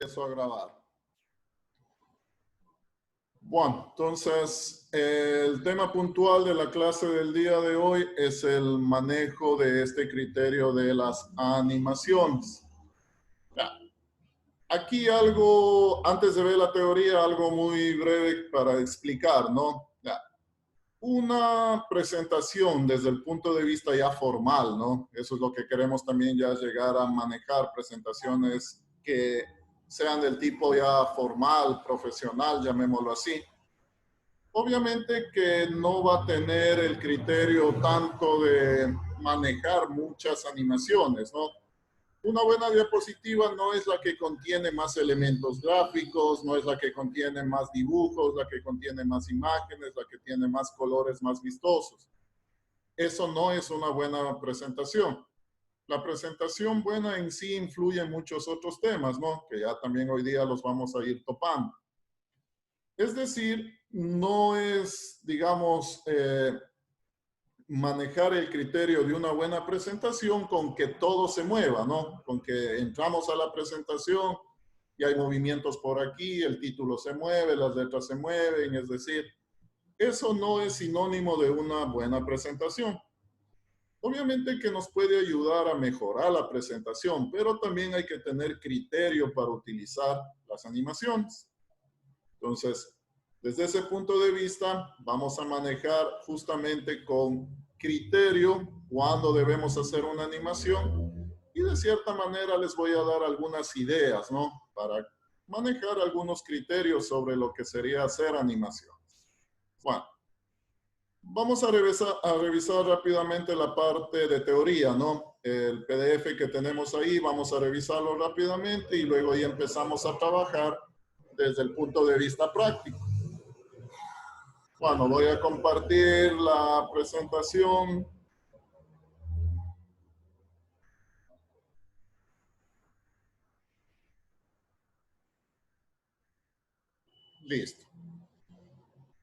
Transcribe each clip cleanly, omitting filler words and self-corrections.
Empiezo a grabar. Bueno, entonces el tema puntual de la clase del día de hoy es el manejo de este criterio de las animaciones. Ya. Aquí algo, antes de ver la teoría, algo muy breve para explicar, ¿no? Ya. Una presentación desde el punto de vista ya formal, ¿no? Eso es lo que queremos también ya llegar a manejar, presentaciones que sean del tipo ya formal, profesional, llamémoslo así. Obviamente que no va a tener el criterio tanto de manejar muchas animaciones, ¿no? Una buena diapositiva no es la que contiene más elementos gráficos, no es la que contiene más dibujos, la que contiene más imágenes, la que tiene más colores más vistosos. Eso no es una buena presentación. La presentación buena en sí influye en muchos otros temas, ¿no? Que ya también hoy día los vamos a ir topando. Es decir, no es, digamos, manejar el criterio de una buena presentación con que todo se mueva, ¿no? Con que entramos a la presentación y hay movimientos por aquí, el título se mueve, las letras se mueven, es decir, eso no es sinónimo de una buena presentación. Obviamente que nos puede ayudar a mejorar la presentación, pero también hay que tener criterio para utilizar las animaciones. Entonces, desde ese punto de vista, vamos a manejar justamente con criterio cuándo debemos hacer una animación y de cierta manera les voy a dar algunas ideas, ¿no? Para manejar algunos criterios sobre lo que sería hacer animaciones. Bueno, vamos a revisar rápidamente la parte de teoría, ¿no? El PDF que tenemos ahí, vamos a revisarlo rápidamente y luego ya empezamos a trabajar desde el punto de vista práctico. Bueno, voy a compartir la presentación. Listo.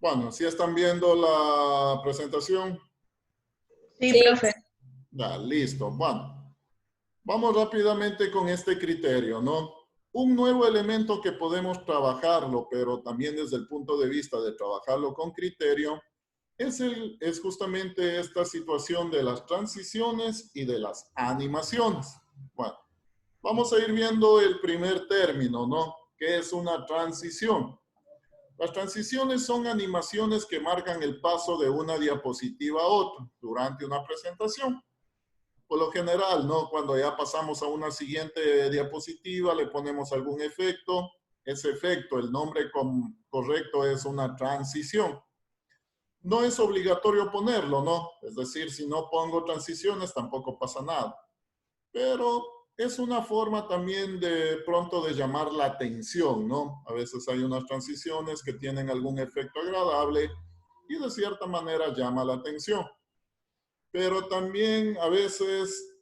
Bueno, ¿sí están viendo la presentación? Sí, profe. Ya, listo. Bueno, vamos rápidamente con este criterio, ¿no? Un nuevo elemento que podemos trabajarlo, pero también desde el punto de vista de trabajarlo con criterio, es justamente esta situación de las transiciones y de las animaciones. Bueno, vamos a ir viendo el primer término, ¿no? ¿Qué es una transición? Las transiciones son animaciones que marcan el paso de una diapositiva a otra durante una presentación. Por lo general, ¿no? Cuando ya pasamos a una siguiente diapositiva, le ponemos algún efecto. Ese efecto, el nombre correcto es una transición. No es obligatorio ponerlo, ¿no? Es decir, si no pongo transiciones, tampoco pasa nada. Pero es una forma también de pronto de llamar la atención, ¿no? A veces hay unas transiciones que tienen algún efecto agradable y de cierta manera llama la atención. Pero también a veces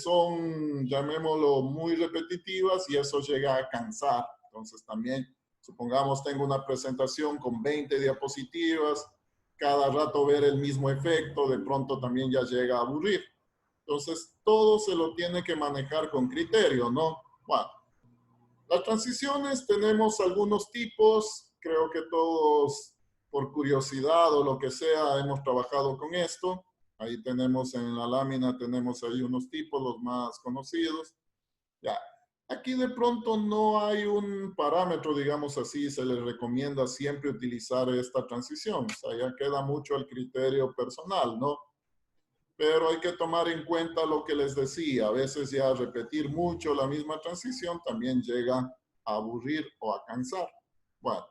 son, llamémoslo, muy repetitivas y eso llega a cansar. Entonces también, supongamos, tengo una presentación con 20 diapositivas, cada rato ver el mismo efecto, de pronto también ya llega a aburrir. Entonces, todo se lo tiene que manejar con criterio, ¿no? Bueno, las transiciones tenemos algunos tipos, creo que todos por curiosidad o lo que sea hemos trabajado con esto. Ahí tenemos en la lámina, tenemos ahí unos tipos, los más conocidos. Ya, aquí de pronto no hay un parámetro, digamos así, se les recomienda siempre utilizar esta transición. O sea, ya queda mucho al criterio personal, ¿no? Pero hay que tomar en cuenta lo que les decía. A veces ya repetir mucho la misma transición también llega a aburrir o a cansar. Bueno,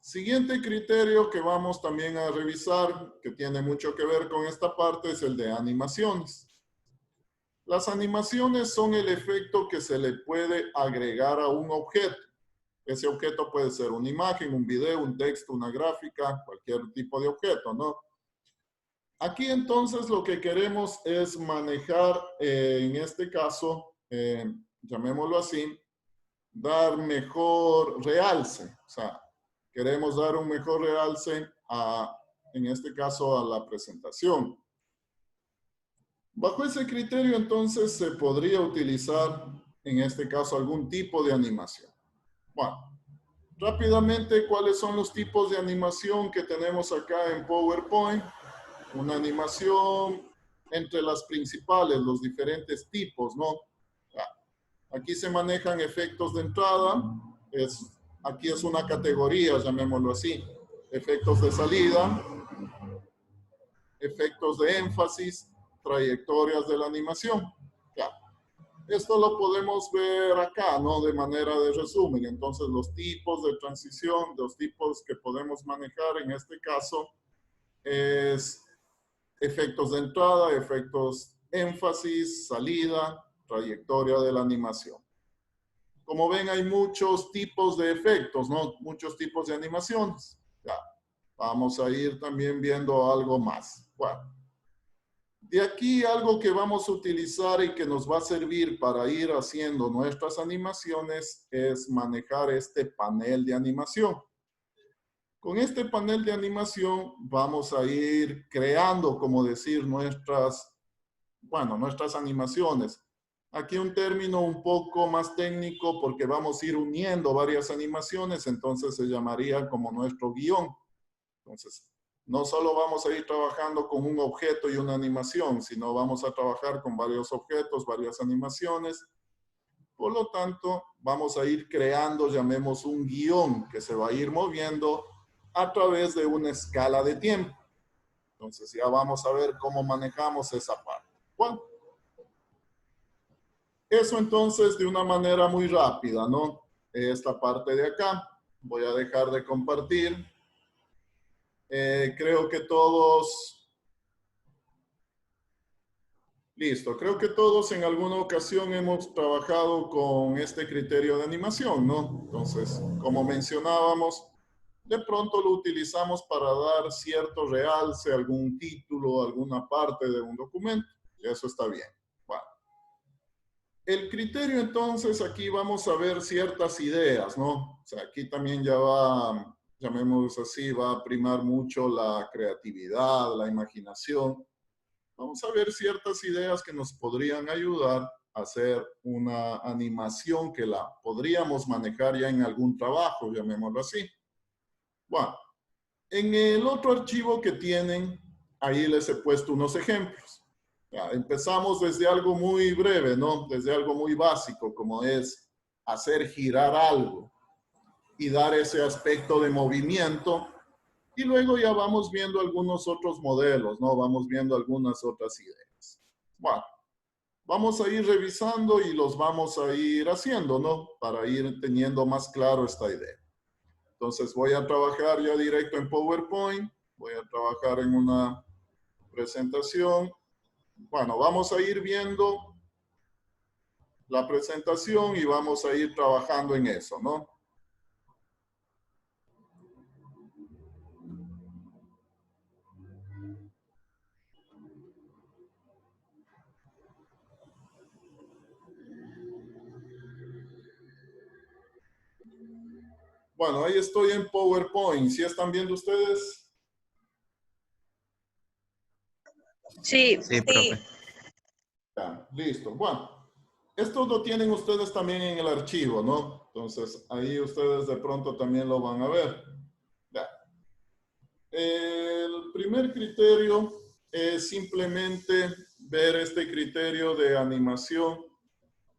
siguiente criterio que vamos también a revisar, que tiene mucho que ver con esta parte, es el de animaciones. Las animaciones son el efecto que se le puede agregar a un objeto. Ese objeto puede ser una imagen, un video, un texto, una gráfica, cualquier tipo de objeto, ¿no? Aquí entonces lo que queremos es manejar, en este caso, llamémoslo así, dar mejor realce. O sea, queremos dar un mejor realce en este caso, a la presentación. Bajo ese criterio entonces se podría utilizar en este caso, algún tipo de animación. Bueno, rápidamente, ¿cuáles son los tipos de animación que tenemos acá en PowerPoint? Una animación entre las principales, los diferentes tipos, ¿no? Aquí se manejan efectos de entrada, aquí es una categoría, llamémoslo así. Efectos de salida, efectos de énfasis, trayectorias de la animación. Ya. Esto lo podemos ver acá, ¿no? De manera de resumen. Entonces, los tipos de transición, los tipos que podemos manejar en este caso es efectos de entrada, efectos énfasis, salida, trayectoria de la animación. Como ven, hay muchos tipos de efectos, ¿no? Muchos tipos de animaciones. Ya. Vamos a ir también viendo algo más. Bueno. De aquí algo que vamos a utilizar y que nos va a servir para ir haciendo nuestras animaciones es manejar este panel de animación. Con este panel de animación vamos a ir creando, como decir, nuestras animaciones. Aquí un término un poco más técnico porque vamos a ir uniendo varias animaciones, entonces se llamaría como nuestro guión. Entonces, no solo vamos a ir trabajando con un objeto y una animación, sino vamos a trabajar con varios objetos, varias animaciones. Por lo tanto, vamos a ir creando, llamemos un guión que se va a ir moviendo a través de una escala de tiempo. Entonces, ya vamos a ver cómo manejamos esa parte. Bueno, eso entonces de una manera muy rápida, ¿no? Esta parte de acá. Voy a dejar de compartir. Creo que todos... Listo. Creo que todos en alguna ocasión hemos trabajado con este criterio de animación, ¿no? Entonces, como mencionábamos, de pronto lo utilizamos para dar cierto realce, algún título, alguna parte de un documento. Y eso está bien. Bueno. El criterio, entonces, aquí vamos a ver ciertas ideas, ¿no? O sea, aquí también ya va, llamémoslo así, va a primar mucho la creatividad, la imaginación. Vamos a ver ciertas ideas que nos podrían ayudar a hacer una animación que la podríamos manejar ya en algún trabajo, llamémoslo así. Bueno, en el otro archivo que tienen, ahí les he puesto unos ejemplos. Ya, empezamos desde algo muy breve, ¿no? Desde algo muy básico, como es hacer girar algo y dar ese aspecto de movimiento. Y luego ya vamos viendo algunos otros modelos, ¿no? Vamos viendo algunas otras ideas. Bueno, vamos a ir revisando y los vamos a ir haciendo, ¿no? Para ir teniendo más claro esta idea. Entonces voy a trabajar ya directo en PowerPoint. Voy a trabajar en una presentación. Bueno, vamos a ir viendo la presentación y vamos a ir trabajando en eso, ¿no? Bueno, ahí estoy en PowerPoint. ¿Sí están viendo ustedes? Sí, Sí, profe. Ya, listo. Bueno, esto lo tienen ustedes también en el archivo, ¿no? Entonces, ahí ustedes de pronto también lo van a ver. Ya. El primer criterio es simplemente ver este criterio de animación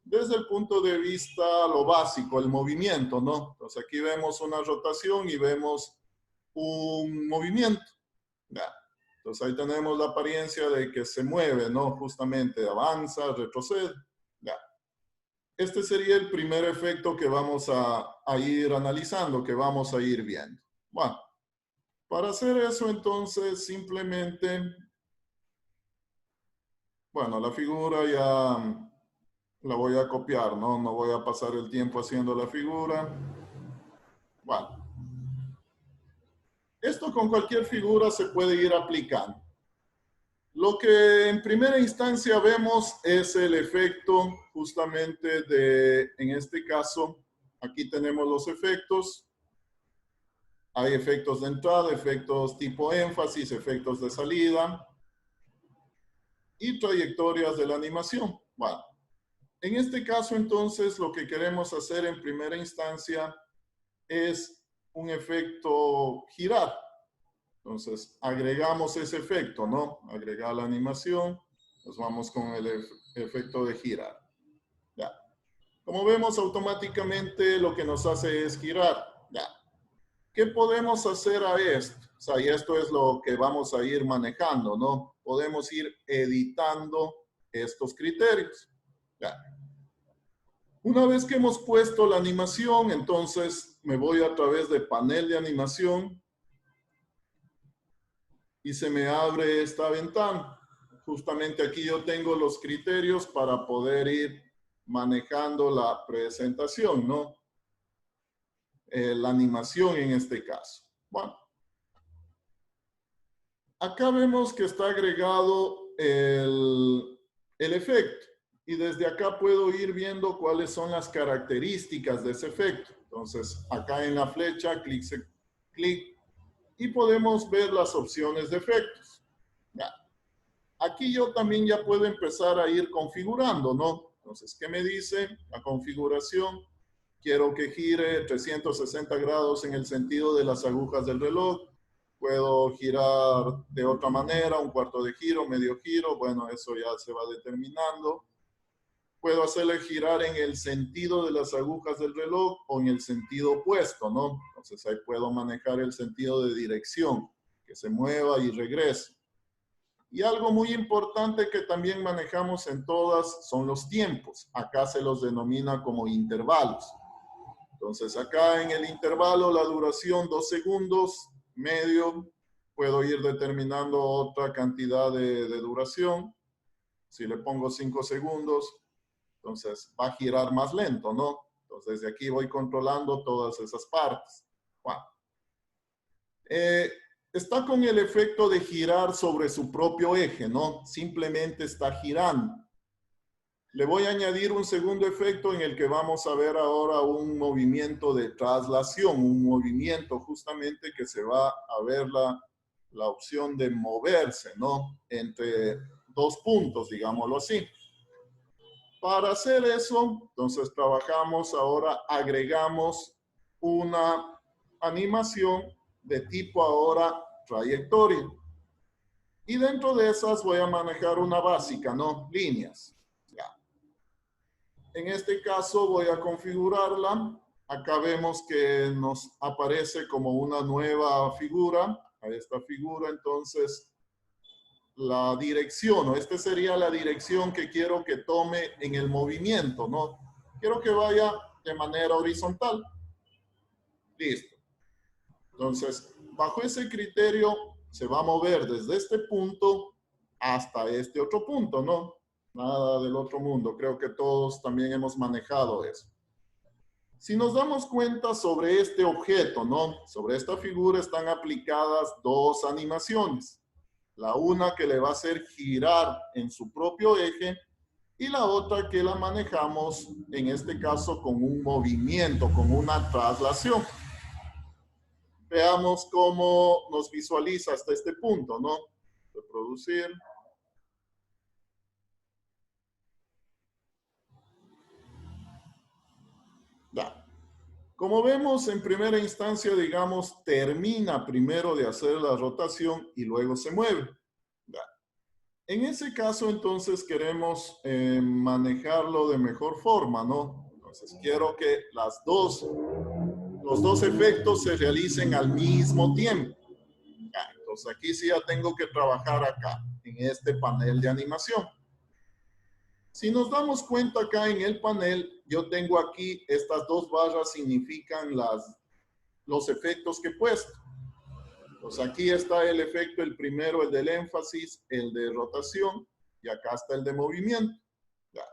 desde el punto de vista lo básico, el movimiento, ¿no? Entonces, aquí vemos una rotación y vemos un movimiento. Ya. Entonces, ahí tenemos la apariencia de que se mueve, ¿no? Justamente avanza, retrocede. Ya. Este sería el primer efecto que vamos a ir analizando, que vamos a ir viendo. Bueno, para hacer eso, entonces, simplemente, bueno, la figura ya la voy a copiar, ¿no? No voy a pasar el tiempo haciendo la figura. Bueno, esto con cualquier figura se puede ir aplicando. Lo que en primera instancia vemos es el efecto justamente de, en este caso, aquí tenemos los efectos. Hay efectos de entrada, efectos tipo énfasis, efectos de salida y trayectorias de la animación. Bueno, En este caso, entonces, lo que queremos hacer en primera instancia es un efecto girar. Entonces, agregamos ese efecto, ¿no? Agregar la animación, nos vamos con el efecto de girar. Ya. Como vemos, automáticamente lo que nos hace es girar. Ya. ¿Qué podemos hacer a esto? O sea, y esto es lo que vamos a ir manejando, ¿no? Podemos ir editando estos criterios. Ya. Una vez que hemos puesto la animación, entonces me voy a través de panel de animación y se me abre esta ventana. Justamente aquí yo tengo los criterios para poder ir manejando la presentación, ¿no? La animación en este caso. Bueno, acá vemos que está agregado el efecto y desde acá puedo ir viendo cuáles son las características de ese efecto. Entonces, acá en la flecha, clic y podemos ver las opciones de efectos. Ya. Aquí yo también ya puedo empezar a ir configurando, ¿no? Entonces, ¿qué me dice la configuración? Quiero que gire 360 grados en el sentido de las agujas del reloj. Puedo girar de otra manera, un cuarto de giro, medio giro. Bueno, eso ya se va determinando. Puedo hacerle girar en el sentido de las agujas del reloj o en el sentido opuesto, ¿no? Entonces ahí puedo manejar el sentido de dirección, que se mueva y regrese. Y algo muy importante que también manejamos en todas son los tiempos. Acá se los denomina como intervalos. Entonces acá en el intervalo la duración 2 segundos, medio, puedo ir determinando otra cantidad de duración. Si le pongo 5 segundos, entonces va a girar más lento, ¿no? Entonces desde aquí voy controlando todas esas partes. Bueno. Está con el efecto de girar sobre su propio eje, ¿no? Simplemente está girando. Le voy a añadir un segundo efecto en el que vamos a ver ahora un movimiento de traslación, un movimiento justamente que se va a ver la opción de moverse, ¿no? Entre dos puntos, digámoslo así. Para hacer eso, entonces trabajamos ahora, agregamos una animación de tipo ahora trayectoria. Y dentro de esas voy a manejar una básica, ¿no? Líneas. Ya. En este caso voy a configurarla. Acá vemos que nos aparece como una nueva figura. A esta figura, entonces, la dirección, o esta sería la dirección que quiero que tome en el movimiento, ¿no? Quiero que vaya de manera horizontal. Listo. Entonces, bajo ese criterio, se va a mover desde este punto hasta este otro punto, ¿no? Nada del otro mundo. Creo que todos también hemos manejado eso. Si nos damos cuenta sobre este objeto, ¿no? Sobre esta figura están aplicadas dos animaciones. La una que le va a hacer girar en su propio eje y la otra que la manejamos, en este caso, con un movimiento, con una traslación. Veamos cómo nos visualiza hasta este punto, ¿no? Reproducir. Ya. Como vemos, en primera instancia, digamos, termina primero de hacer la rotación y luego se mueve. Ya. En ese caso, entonces, queremos manejarlo de mejor forma, ¿no? Entonces, quiero que los dos efectos se realicen al mismo tiempo. Ya, entonces, aquí sí ya tengo que trabajar acá, en este panel de animación. Si nos damos cuenta acá en el panel, yo tengo aquí, estas dos barras significan los efectos que he puesto. Pues aquí está el efecto, el primero, el del énfasis, el de rotación, y acá está el de movimiento. Ya.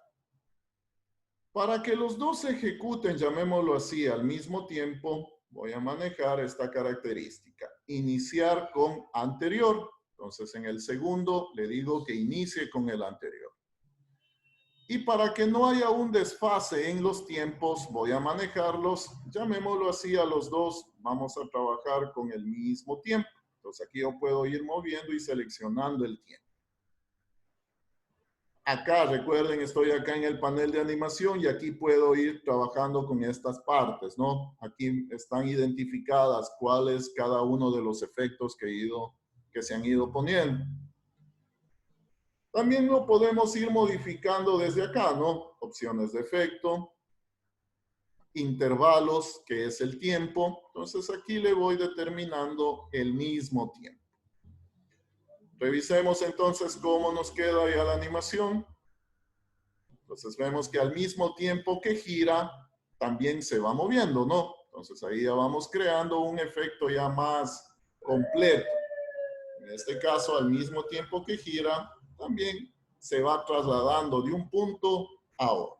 Para que los dos se ejecuten, llamémoslo así, al mismo tiempo, voy a manejar esta característica. Iniciar con anterior. Entonces, en el segundo, le digo que inicie con el anterior. Y para que no haya un desfase en los tiempos, voy a manejarlos, llamémoslo así, a los dos vamos a trabajar con el mismo tiempo. Entonces aquí yo puedo ir moviendo y seleccionando el tiempo. Acá, recuerden, estoy acá en el panel de animación y aquí puedo ir trabajando con estas partes, ¿no? Aquí están identificadas cuáles cada uno de los efectos que se han ido poniendo. También lo podemos ir modificando desde acá, ¿no? Opciones de efecto, intervalos, que es el tiempo. Entonces aquí le voy determinando el mismo tiempo. Revisemos entonces cómo nos queda ya la animación. Entonces vemos que al mismo tiempo que gira, también se va moviendo, ¿no? Entonces ahí ya vamos creando un efecto ya más completo. En este caso, al mismo tiempo que gira, también se va trasladando de un punto a otro.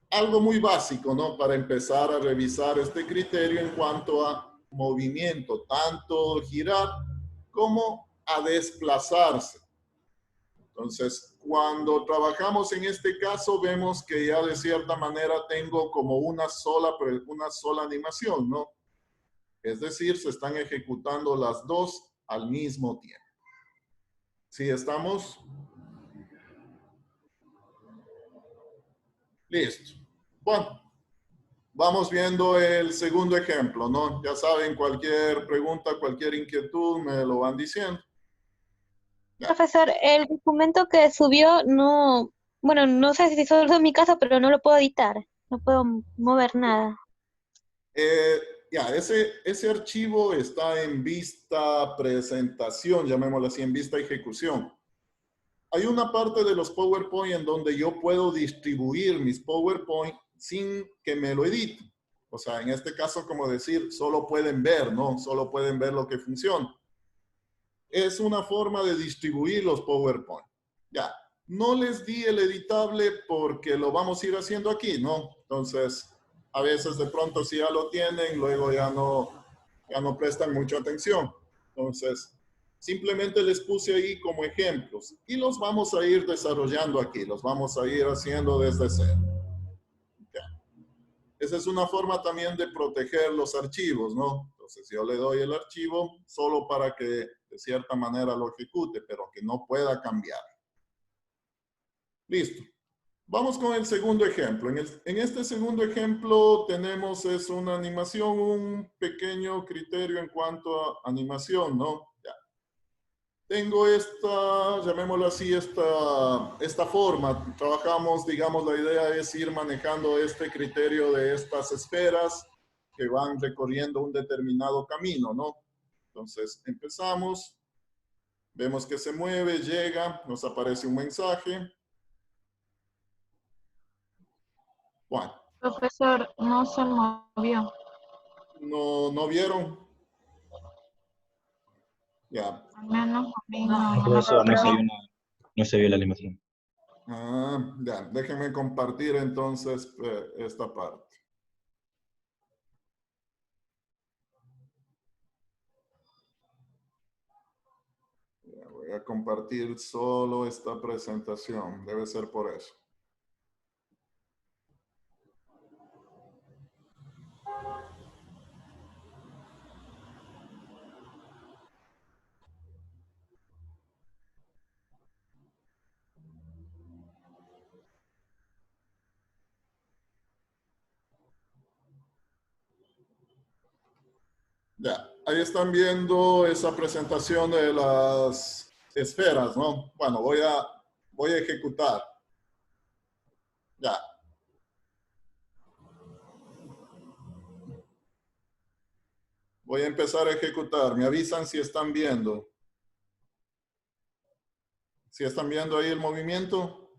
Algo muy básico, ¿no? Para empezar a revisar este criterio en cuanto a movimiento, tanto girar como a desplazarse. Entonces, cuando trabajamos en este caso, vemos que ya de cierta manera tengo como una sola animación, ¿no? Es decir, se están ejecutando las dos al mismo tiempo. ¿Sí estamos? Listo. Bueno, vamos viendo el segundo ejemplo, ¿no? Ya saben, cualquier pregunta, cualquier inquietud, me lo van diciendo. Ya. Profesor, el documento que subió no, bueno, no sé si solo en mi caso, pero no lo puedo editar, no puedo mover nada. Ya, ese archivo está en vista presentación, llamémoslo así, en vista ejecución. Hay una parte de los PowerPoint en donde yo puedo distribuir mis PowerPoint sin que me lo edite. O sea, en este caso, como decir, solo pueden ver, ¿no? Solo pueden ver lo que funciona. Es una forma de distribuir los PowerPoint. Ya, no les di el editable porque lo vamos a ir haciendo aquí, ¿no? Entonces, a veces de pronto si ya lo tienen, luego ya no prestan mucha atención. Entonces, simplemente les puse ahí como ejemplos y los vamos a ir desarrollando aquí, los vamos a ir haciendo desde cero. Ya. Esa es una forma también de proteger los archivos, ¿no? Entonces yo le doy el archivo solo para que de cierta manera lo ejecute, pero que no pueda cambiar. Listo. Vamos con el segundo ejemplo. En este segundo ejemplo tenemos una animación, un pequeño criterio en cuanto a animación, ¿no? Ya. Tengo esta, llamémoslo así, esta forma. Trabajamos, digamos, la idea es ir manejando este criterio de estas esferas que van recorriendo un determinado camino, ¿no? Entonces, empezamos, vemos que se mueve, llega, nos aparece un mensaje. Bueno. Profesor, no se movió. ¿No vieron? Ya. Al menos a mí No, no. profesor, no se vio la animación. Ah, ya. Déjenme compartir entonces esta parte. Ya, voy a compartir solo esta presentación. Debe ser por eso. Ya, ahí están viendo esa presentación de las esferas, ¿no? Bueno, voy a ejecutar. Ya. Voy a empezar a ejecutar. Me avisan si están viendo. ¿Si están viendo ahí el movimiento?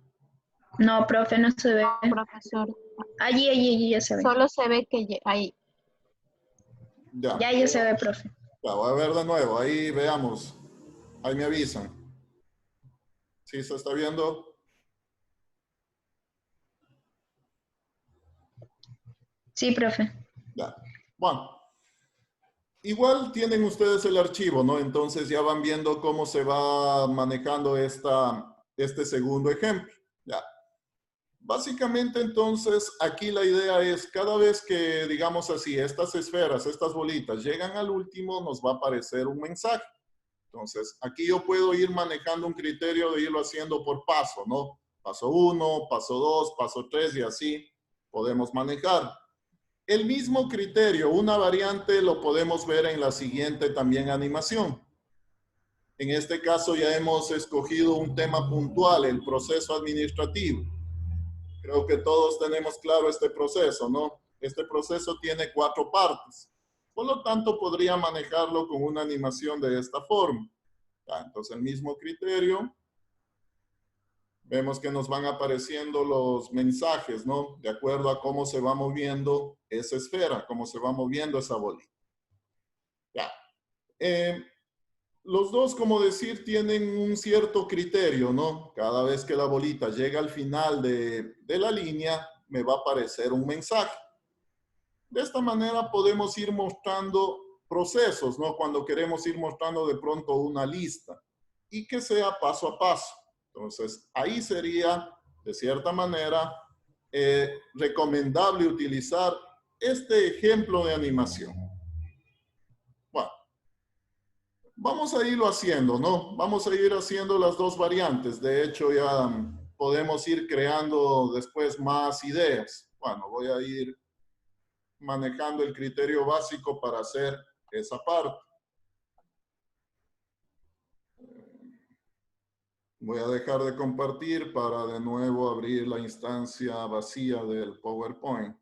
No, profe, no se ve. Profesor, Allí ya se ve. solo se ve que ahí. Ya. Ya se ve, profe. Ya, voy a ver de nuevo. Ahí veamos. Ahí me avisan. ¿Sí se está viendo? Sí, profe. Ya. Bueno. Igual tienen ustedes el archivo, ¿no? Entonces ya van viendo cómo se va manejando este segundo ejemplo. Ya. Básicamente, entonces, aquí la idea es cada vez que, digamos así, estas esferas, estas bolitas llegan al último, nos va a aparecer un mensaje. Entonces, aquí yo puedo ir manejando un criterio de irlo haciendo por paso, ¿no? Paso 1, paso 2, paso 3 y así podemos manejar. El mismo criterio, una variante, lo podemos ver en la siguiente también animación. En este caso ya hemos escogido un tema puntual, el proceso administrativo. Creo que todos tenemos claro este proceso, ¿no? Este proceso tiene 4 partes. Por lo tanto, podría manejarlo con una animación de esta forma. Entonces, el mismo criterio. Vemos que nos van apareciendo los mensajes, ¿no? De acuerdo a cómo se va moviendo esa esfera, cómo se va moviendo esa bolita. Ya. Los dos, como decir, tienen un cierto criterio, ¿no? Cada vez que la bolita llega al final de la línea, me va a aparecer un mensaje. De esta manera podemos ir mostrando procesos, ¿no? Cuando queremos ir mostrando de pronto una lista y que sea paso a paso. Entonces, ahí sería, de cierta manera, recomendable utilizar este ejemplo de animación. Bueno, vamos a irlo haciendo, ¿no? Vamos a ir haciendo las dos variantes. De hecho, ya podemos ir creando después más ideas. Bueno, voy a ir manejando el criterio básico para hacer esa parte. Voy a dejar de compartir para de nuevo abrir la instancia vacía del PowerPoint.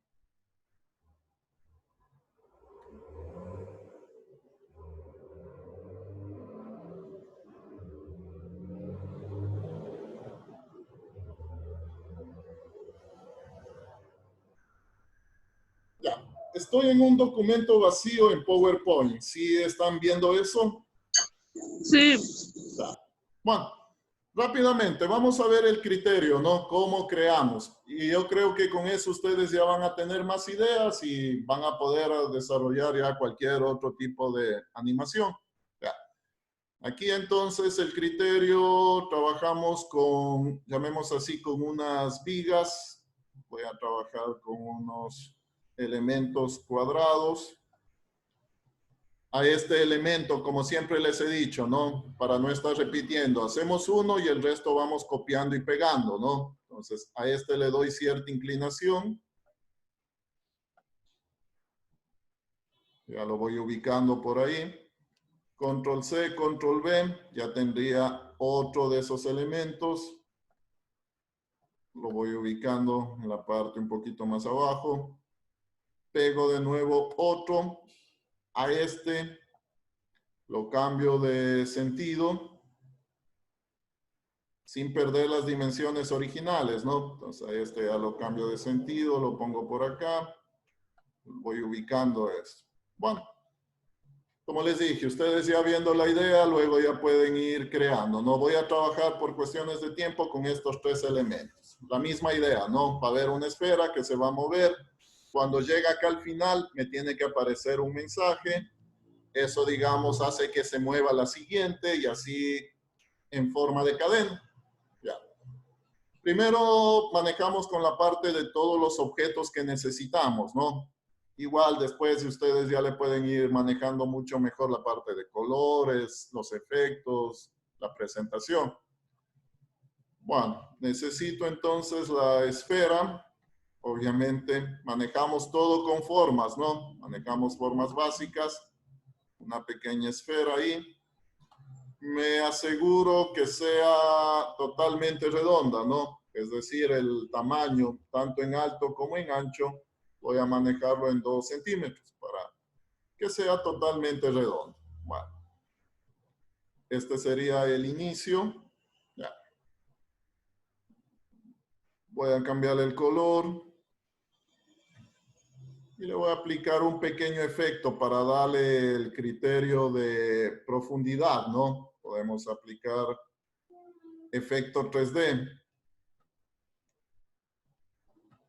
Ya, estoy en un documento vacío en PowerPoint. ¿Sí están viendo eso? Sí. Ya. Bueno. Rápidamente, vamos a ver el criterio, ¿no? Cómo creamos. Y yo creo que con eso ustedes ya van a tener más ideas y van a poder desarrollar ya cualquier otro tipo de animación. Ya. Aquí entonces el criterio, trabajamos con, llamemos así, con unas vigas. Voy a trabajar con unos elementos cuadrados. A este elemento, como siempre les he dicho, ¿no? Para no estar repitiendo, hacemos uno y el resto vamos copiando y pegando, ¿no? Entonces, a este le doy cierta inclinación. Ya lo voy ubicando por ahí. Control C, Control V, ya tendría otro de esos elementos. Lo voy ubicando en la parte un poquito más abajo. Pego de nuevo otro. A este lo cambio de sentido sin perder las dimensiones originales, ¿no? Entonces, este ya lo cambio de sentido, lo pongo por acá. Voy ubicando esto. Bueno, como les dije, ustedes ya viendo la idea, luego ya pueden ir creando. No voy a trabajar por cuestiones de tiempo con estos 3 elementos. La misma idea, ¿no? Va a haber una esfera que se va a mover. Cuando llega acá al final, me tiene que aparecer un mensaje. Eso, digamos, hace que se mueva la siguiente y así en forma de cadena. Ya. Primero manejamos con la parte de todos los objetos que necesitamos, ¿no? Igual después ustedes ya le pueden ir manejando mucho mejor la parte de colores, los efectos, la presentación. Bueno, necesito entonces la esfera. Obviamente manejamos todo con formas, ¿no? Manejamos formas básicas. Una pequeña esfera ahí. Me aseguro que sea totalmente redonda, ¿no? Es decir, el tamaño, tanto en alto como en ancho, voy a manejarlo en 2 centímetros para que sea totalmente redondo. Bueno, este sería el inicio. Ya. Voy a cambiarle el color. Y le voy a aplicar un pequeño efecto para darle el criterio de profundidad, ¿no? Podemos aplicar efecto 3D.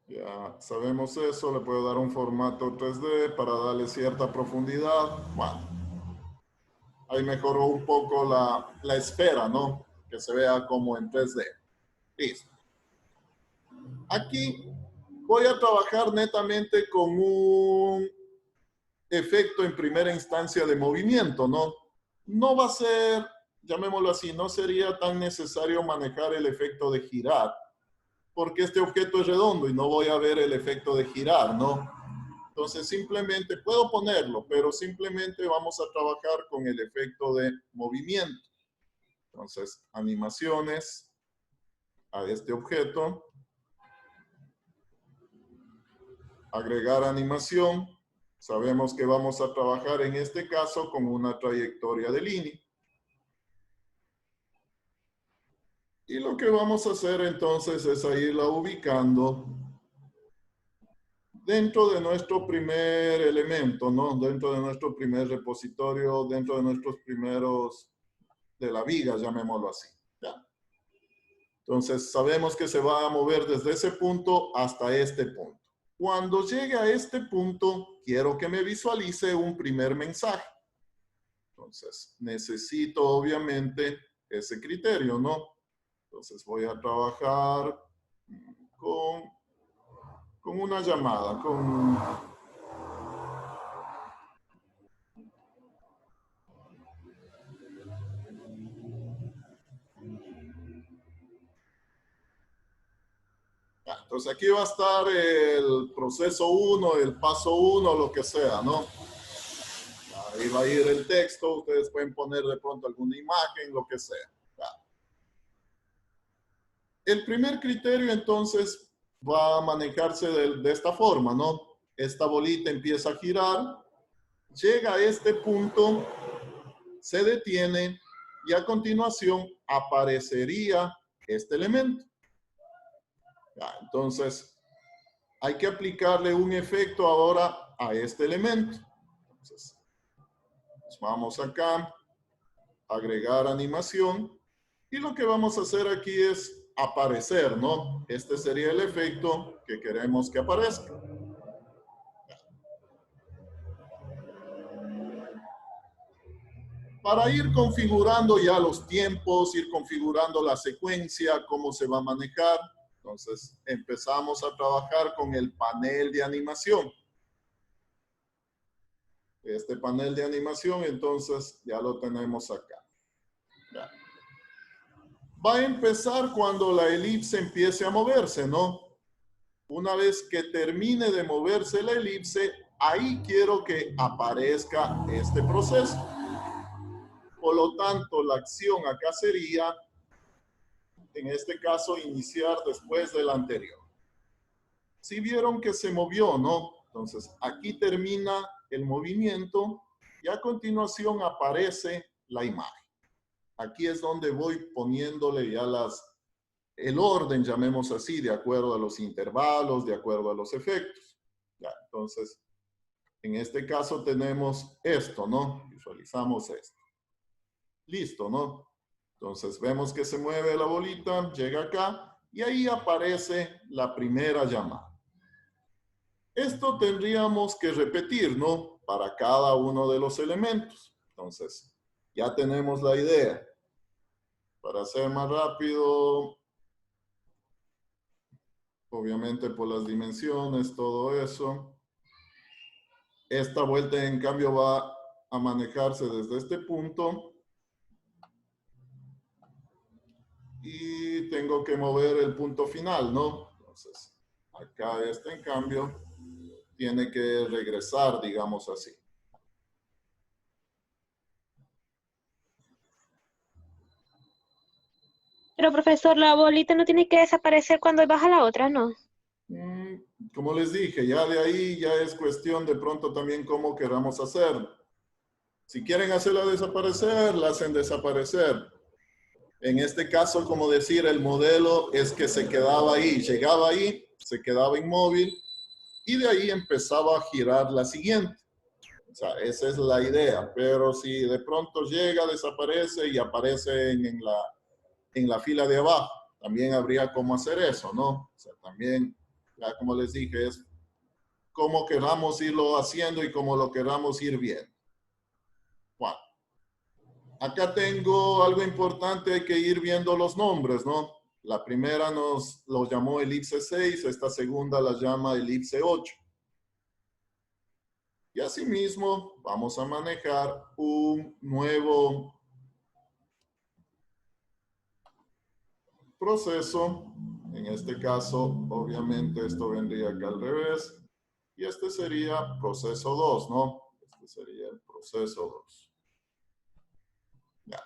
Ya sabemos eso, le puedo dar un formato 3D para darle cierta profundidad. Bueno, ahí mejoró un poco la esfera, ¿no? Que se vea como en 3D. Listo. Aquí voy a trabajar netamente con un efecto en primera instancia de movimiento, ¿no? no va a ser, llamémoslo así, no sería tan necesario manejar el efecto de girar, porque este objeto es redondo y no voy a ver el efecto de girar, ¿no? Entonces simplemente puedo ponerlo, pero simplemente vamos a trabajar con el efecto de movimiento. Entonces, animaciones a este objeto. Agregar animación. Sabemos que vamos a trabajar en este caso con una trayectoria de línea. Y lo que vamos a hacer entonces es a irla ubicando dentro de nuestro primer elemento, ¿no? Dentro de nuestro primer repositorio, dentro de nuestros primeros, de la viga, llamémoslo así. ¿Ya? Entonces sabemos que se va a mover desde ese punto hasta este punto. Cuando llegue a este punto, quiero que me visualice un primer mensaje. Entonces, necesito obviamente ese criterio, ¿no? Entonces voy a trabajar con una llamada, entonces aquí va a estar el proceso 1, el paso 1, lo que sea, ¿no? Ahí va a ir el texto, ustedes pueden poner de pronto alguna imagen, lo que sea. El primer criterio entonces va a manejarse de esta forma, ¿no? Esta bolita empieza a girar, llega a este punto, se detiene y a continuación aparecería este elemento. Ya, entonces, hay que aplicarle un efecto ahora a este elemento. Entonces, vamos acá, agregar animación, y lo que vamos a hacer aquí es aparecer, ¿no? Este sería el efecto que queremos que aparezca. Para ir configurando ya los tiempos, ir configurando la secuencia, cómo se va a manejar, entonces empezamos a trabajar con el panel de animación. Este panel de animación, entonces, ya lo tenemos acá. Ya. Va a empezar cuando la elipse empiece a moverse, ¿no? Una vez que termine de moverse la elipse, ahí quiero que aparezca este proceso. Por lo tanto, la acción acá sería, en este caso, iniciar después del anterior. Si vieron que se movió, ¿no? Entonces, aquí termina el movimiento y a continuación aparece la imagen. Aquí es donde voy poniéndole ya el orden, llamemos así, de acuerdo a los intervalos, de acuerdo a los efectos. Ya, entonces, en este caso tenemos esto, ¿no? Visualizamos esto. Listo, ¿no? Entonces, vemos que se mueve la bolita, llega acá, y ahí aparece la primera llamada. Esto tendríamos que repetir, ¿no? Para cada uno de los elementos. Entonces, ya tenemos la idea. Para hacer más rápido, obviamente por las dimensiones, todo eso. Esta vuelta, en cambio, va a manejarse desde este punto. Y tengo que mover el punto final, ¿no? Entonces, acá en cambio, tiene que regresar, digamos así. Pero profesor, la bolita no tiene que desaparecer cuando baja la otra, ¿no? Como les dije, ya de ahí ya es cuestión de pronto también cómo queramos hacerlo. Si quieren hacerla desaparecer, la hacen desaparecer. En este caso, como decir, el modelo es que se quedaba ahí, llegaba ahí, se quedaba inmóvil y de ahí empezaba a girar la siguiente. O sea, esa es la idea. Pero si de pronto llega, desaparece y aparece en la fila de abajo, también habría cómo hacer eso, ¿no? O sea, también, ya como les dije, es cómo queramos irlo haciendo y cómo lo queramos ir viendo. Bueno, acá tengo algo importante, hay que ir viendo los nombres, ¿no? La primera nos lo llamó elipse 6, esta segunda la llama elipse 8. Y asimismo, vamos a manejar un nuevo proceso. En este caso, obviamente, esto vendría acá al revés. Y este sería proceso 2, ¿no? Este sería el proceso 2. Ya.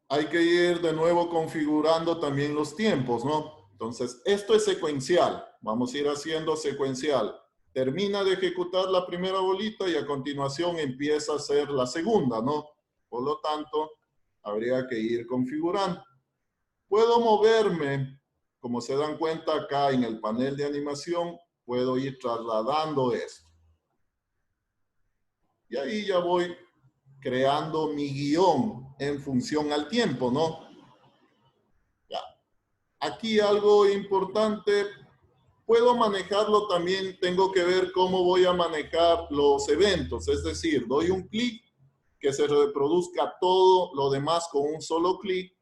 Hay que ir de nuevo configurando también los tiempos, ¿no? Entonces, esto es secuencial. Vamos a ir haciendo secuencial. Termina de ejecutar la primera bolita y a continuación empieza a hacer la segunda, ¿no? Por lo tanto, habría que ir configurando. Puedo moverme, como se dan cuenta acá en el panel de animación, puedo ir trasladando esto. Y ahí ya voy creando mi guión en función al tiempo, ¿no? Ya. Aquí algo importante, puedo manejarlo también, tengo que ver cómo voy a manejar los eventos, es decir, doy un clic, que se reproduzca todo lo demás con un solo clic,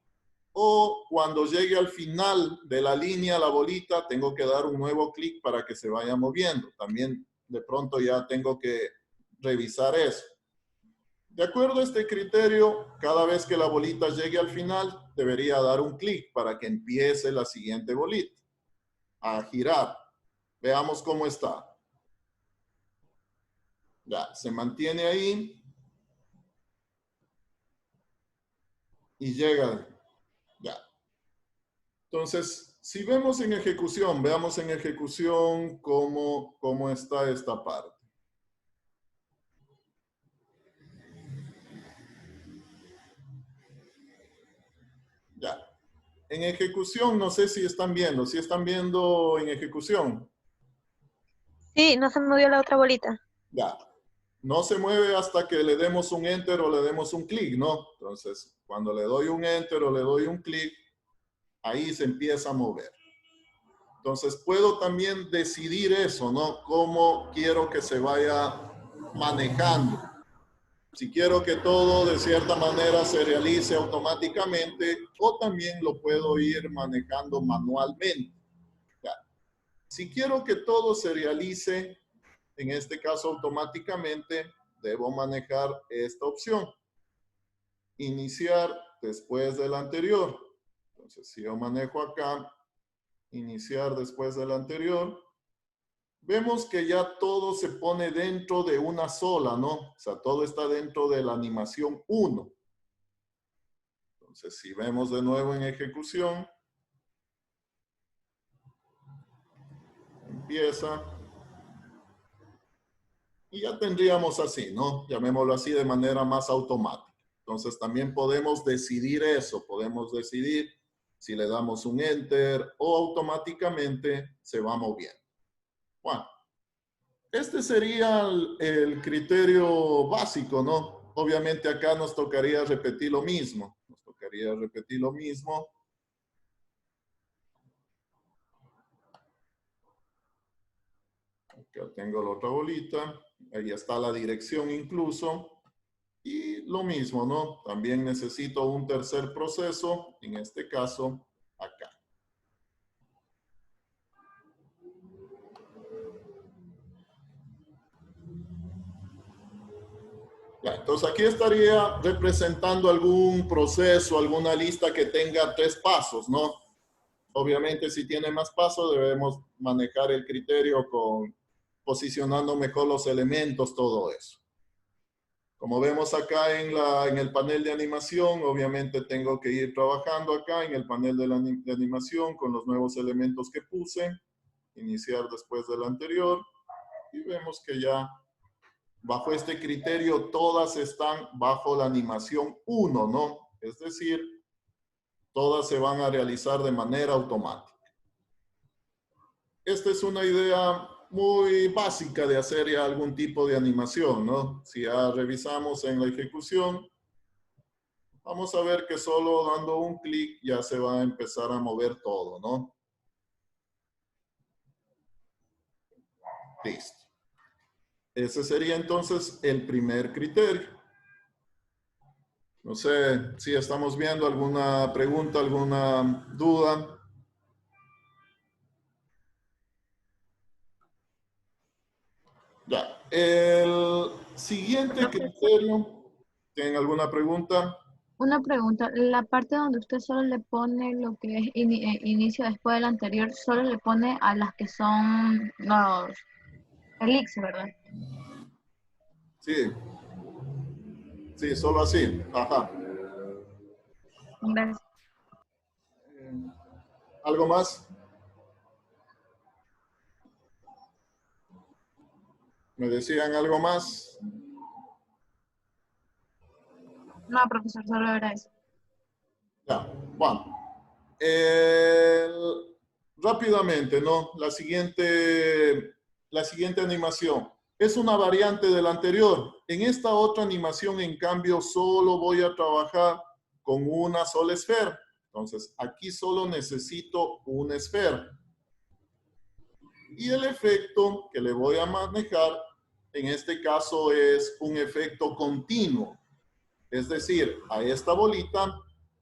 o cuando llegue al final de la línea, la bolita, tengo que dar un nuevo clic para que se vaya moviendo. También de pronto ya tengo que revisar eso. De acuerdo a este criterio, cada vez que la bolita llegue al final, debería dar un clic para que empiece la siguiente bolita a girar. Veamos cómo está. Ya, se mantiene ahí. Y llega. Ya. Entonces, si vemos en ejecución, veamos en ejecución cómo está esta parte. Ya. En ejecución, no sé si están viendo. ¿Sí están viendo en ejecución? Sí, no se movió la otra bolita. Ya. No se mueve hasta que le demos un enter o le demos un clic, ¿no? Entonces, cuando le doy un enter o le doy un clic, ahí se empieza a mover. Entonces, puedo también decidir eso, ¿no? Cómo quiero que se vaya manejando. Si quiero que todo de cierta manera se realice automáticamente o también lo puedo ir manejando manualmente. Ya. Si quiero que todo se realice, en este caso automáticamente, debo manejar esta opción. Iniciar después del anterior. Entonces, si yo manejo acá, iniciar después del anterior, vemos que ya todo se pone dentro de una sola, ¿no? O sea, todo está dentro de la animación 1. Entonces, si vemos de nuevo en ejecución, empieza. Y ya tendríamos así, ¿no? Llamémoslo así de manera más automática. Entonces, también podemos decidir eso. Podemos decidir si le damos un enter o automáticamente se va moviendo. Bueno. Este sería el criterio básico, ¿no? Obviamente acá nos tocaría repetir lo mismo. Nos tocaría repetir lo mismo. Acá tengo la otra bolita. Ahí está la dirección incluso. Y lo mismo, ¿no? También necesito un tercer proceso. En este caso, acá. Ya, entonces aquí estaría representando algún proceso, alguna lista que tenga 3 pasos, ¿no? Obviamente si tiene más pasos debemos manejar el criterio con posicionando mejor los elementos, todo eso. Como vemos acá en el panel de animación, obviamente tengo que ir trabajando acá en el panel de animación con los nuevos elementos que puse, iniciar después del anterior y vemos que ya bajo este criterio, todas están bajo la animación 1, ¿no? Es decir, todas se van a realizar de manera automática. Esta es una idea muy básica de hacer ya algún tipo de animación, ¿no? Si ya revisamos en la ejecución, vamos a ver que solo dando un clic ya se va a empezar a mover todo, ¿no? Listo. Ese sería entonces el primer criterio. No sé si estamos viendo alguna pregunta, alguna duda. Ya. El siguiente criterio. ¿Tienen alguna pregunta? Una pregunta, la parte donde usted solo le pone lo que es inicio después del anterior, solo le pone a las que son los elixir, ¿verdad? Sí. Sí, solo así. Ajá. Gracias. ¿Algo más? ¿Me decían algo más? No, profesor, solo era eso. Ya, bueno. Rápidamente, ¿no? La siguiente animación es una variante de la anterior. En esta otra animación, en cambio, solo voy a trabajar con una sola esfera. Entonces, aquí solo necesito una esfera. Y el efecto que le voy a manejar, en este caso, es un efecto continuo. Es decir, a esta bolita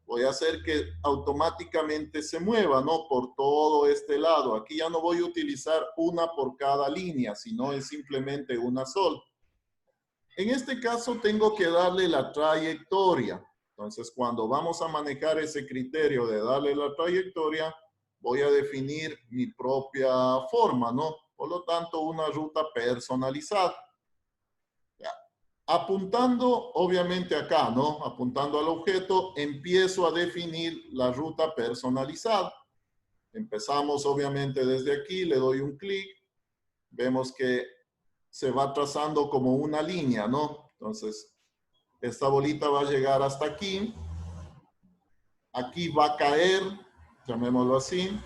voy a hacer que automáticamente se mueva, ¿no? Por todo este lado. Aquí ya no voy a utilizar una por cada línea, sino es simplemente una sola. En este caso tengo que darle la trayectoria. Entonces, cuando vamos a manejar ese criterio de darle la trayectoria, voy a definir mi propia forma, ¿no? Por lo tanto, una ruta personalizada. Apuntando, obviamente acá, ¿no? Apuntando al objeto, empiezo a definir la ruta personalizada. Empezamos, obviamente, desde aquí, le doy un clic. Vemos que se va trazando como una línea, ¿no? Entonces, esta bolita va a llegar hasta aquí. Aquí va a caer, llamémoslo así.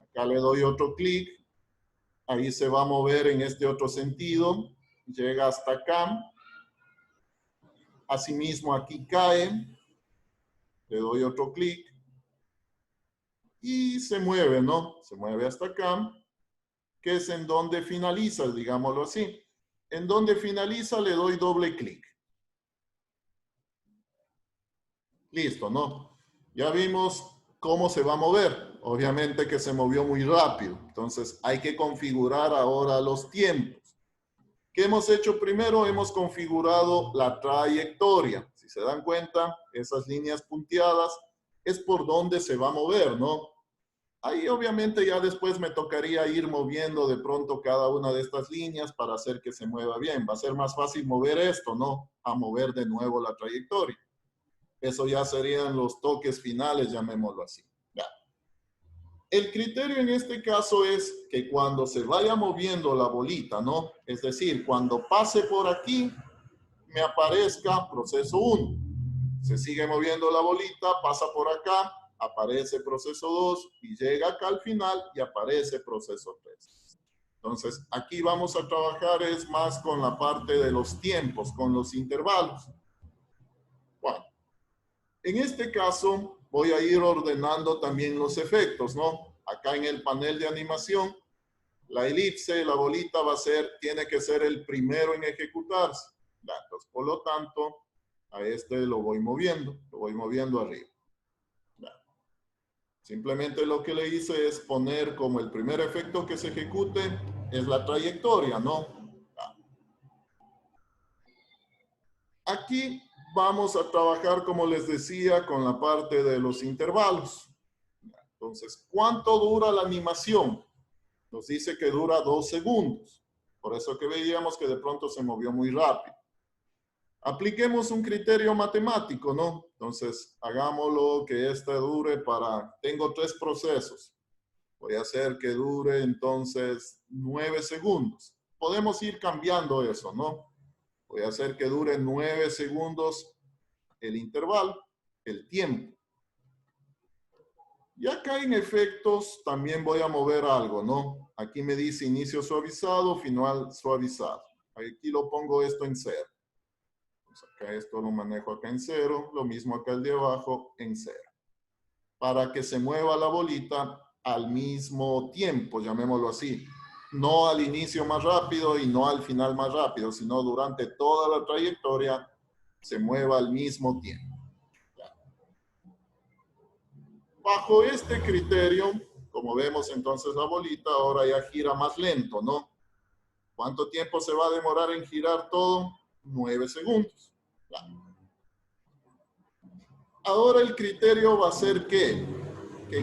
Acá le doy otro clic. Ahí se va a mover en este otro sentido. Llega hasta acá. Asimismo, aquí cae. Le doy otro clic. Y se mueve, ¿no? Se mueve hasta acá, que es en donde finaliza, digámoslo así. En donde finaliza le doy doble clic. Listo, ¿no? Ya vimos cómo se va a mover. Obviamente que se movió muy rápido. Entonces hay que configurar ahora los tiempos. ¿Qué hemos hecho primero? Hemos configurado la trayectoria. Si se dan cuenta, esas líneas punteadas es por donde se va a mover, ¿no? Ahí obviamente ya después me tocaría ir moviendo de pronto cada una de estas líneas para hacer que se mueva bien. Va a ser más fácil mover esto, ¿no? A mover de nuevo la trayectoria. Eso ya serían los toques finales, llamémoslo así. Ya. El criterio en este caso es que cuando se vaya moviendo la bolita, ¿no? Es decir, cuando pase por aquí, me aparezca proceso 1. Se sigue moviendo la bolita, pasa por acá, aparece proceso 2 y llega acá al final y aparece proceso 3. Entonces, aquí vamos a trabajar es más con la parte de los tiempos, con los intervalos. Bueno, en este caso voy a ir ordenando también los efectos, ¿no? Acá en el panel de animación, la elipse, la bolita tiene que ser el primero en ejecutarse. Entonces, por lo tanto, a este lo voy moviendo arriba. Simplemente lo que le hice es poner como el primer efecto que se ejecute es la trayectoria, ¿no? Aquí vamos a trabajar, como les decía, con la parte de los intervalos. Entonces, ¿cuánto dura la animación? Nos dice que dura 2 segundos. Por eso que veíamos que de pronto se movió muy rápido. Apliquemos un criterio matemático, ¿no? Entonces, hagámoslo que esta dure tengo 3 procesos. Voy a hacer que dure entonces 9 segundos. Podemos ir cambiando eso, ¿no? Voy a hacer que dure 9 segundos el intervalo, el tiempo. Y acá en efectos también voy a mover algo, ¿no? Aquí me dice inicio suavizado, final suavizado. Aquí lo pongo esto en 0. Pues acá esto lo manejo acá en 0, lo mismo acá el de abajo en 0. Para que se mueva la bolita al mismo tiempo, llamémoslo así. No al inicio más rápido y no al final más rápido, sino durante toda la trayectoria se mueva al mismo tiempo. Bajo este criterio, como vemos entonces la bolita ahora ya gira más lento, ¿no? ¿Cuánto tiempo se va a demorar en girar todo? 9 segundos. Ya. Ahora el criterio va a ser que